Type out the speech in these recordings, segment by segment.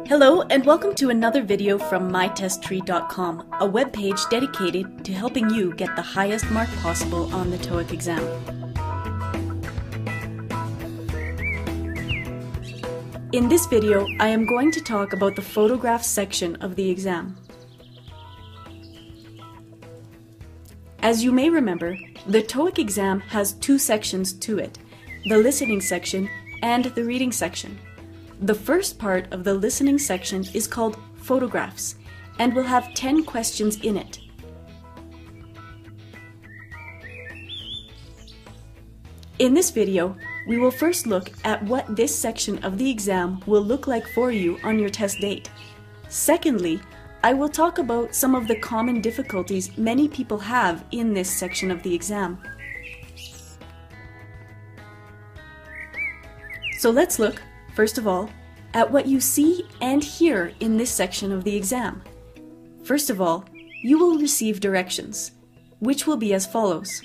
Hello and welcome to another video from mytesttree.com, a webpage dedicated to helping you get the highest mark possible on the TOEIC exam. In this video, I am going to talk about the photographs section of the exam. As you may remember, the TOEIC exam has two sections to it, the listening section and the reading section. The first part of the listening section is called photographs and will have 10 questions in it. In this video, we will first look at what this section of the exam will look like for you on your test date. Secondly, I will talk about some of the common difficulties many people have in this section of the exam. So let's look, first of all, at what you see and hear in this section of the exam. First of all, you will receive directions, which will be as follows.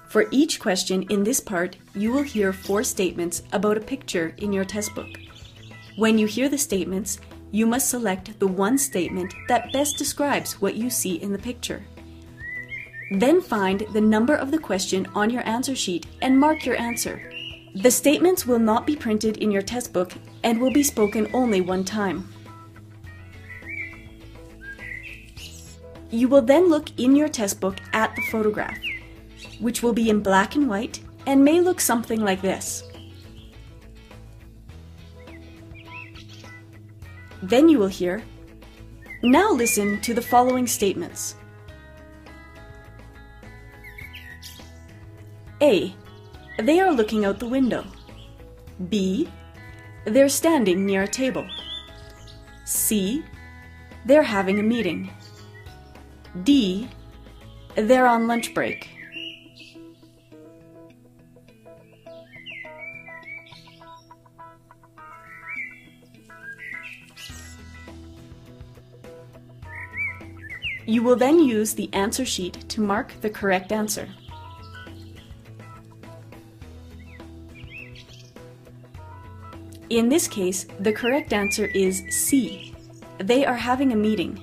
For each question in this part, you will hear 4 statements about a picture in your test book. When you hear the statements, you must select the one statement that best describes what you see in the picture. Then find the number of the question on your answer sheet and mark your answer. The statements will not be printed in your test book and will be spoken only one time. You will then look in your test book at the photograph, which will be in black and white and may look something like this. Then you will hear, "Now listen to the following statements." A. They are looking out the window. B. They're standing near a table. C. They're having a meeting. D. They're on lunch break. You will then use the answer sheet to mark the correct answer. In this case, the correct answer is C. They are having a meeting.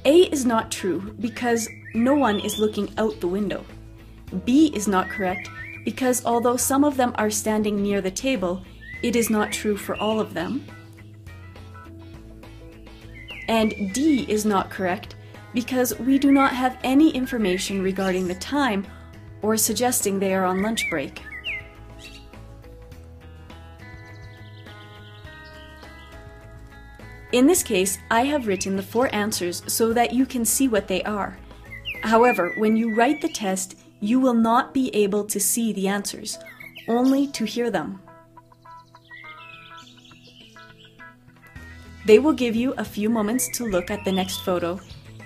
A is not true because no one is looking out the window. B is not correct because although some of them are standing near the table, it is not true for all of them. And D is not correct because we do not have any information regarding the time or suggesting they are on lunch break. In this case, I have written the 4 answers so that you can see what they are. However, when you write the test, you will not be able to see the answers, only to hear them. They will give you a few moments to look at the next photo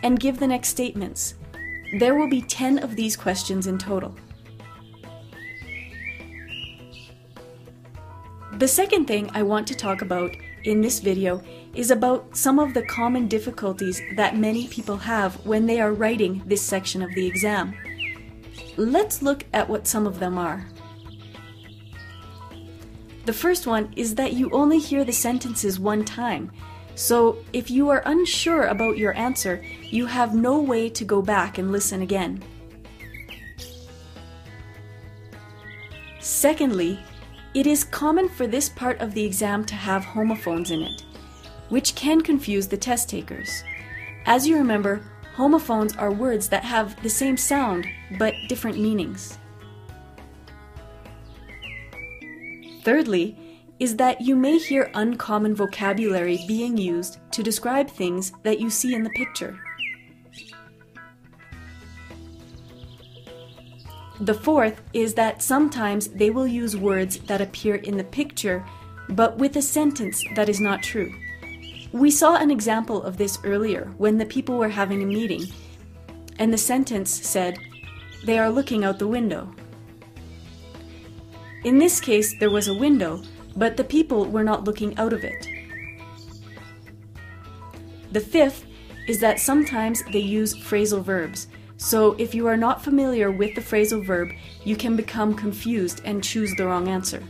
and give the next statements. There will be 10 of these questions in total. The second thing I want to talk about in this video is about some of the common difficulties that many people have when they are writing this section of the exam. Let's look at what some of them are. The first one is that you only hear the sentences one time. So, if you are unsure about your answer, you have no way to go back and listen again. Secondly, it is common for this part of the exam to have homophones in it, which can confuse the test takers. As you remember, homophones are words that have the same sound but different meanings. Thirdly, is that you may hear uncommon vocabulary being used to describe things that you see in the picture. The fourth is that sometimes they will use words that appear in the picture, but with a sentence that is not true. We saw an example of this earlier when the people were having a meeting, and the sentence said, "They are looking out the window." In this case, there was a window, but the people were not looking out of it. The fifth is that sometimes they use phrasal verbs, So if you are not familiar with the phrasal verb, you can become confused and choose the wrong answer.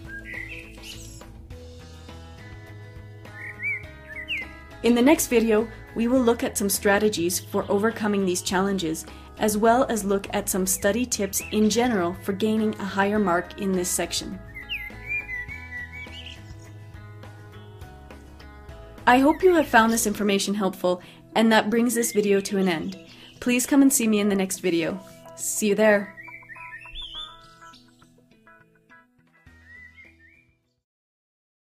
In the next video, we will look at some strategies for overcoming these challenges, as well as look at some study tips in general for gaining a higher mark in this section. I hope you have found this information helpful, and that brings this video to an end. Please come and see me in the next video. See you there!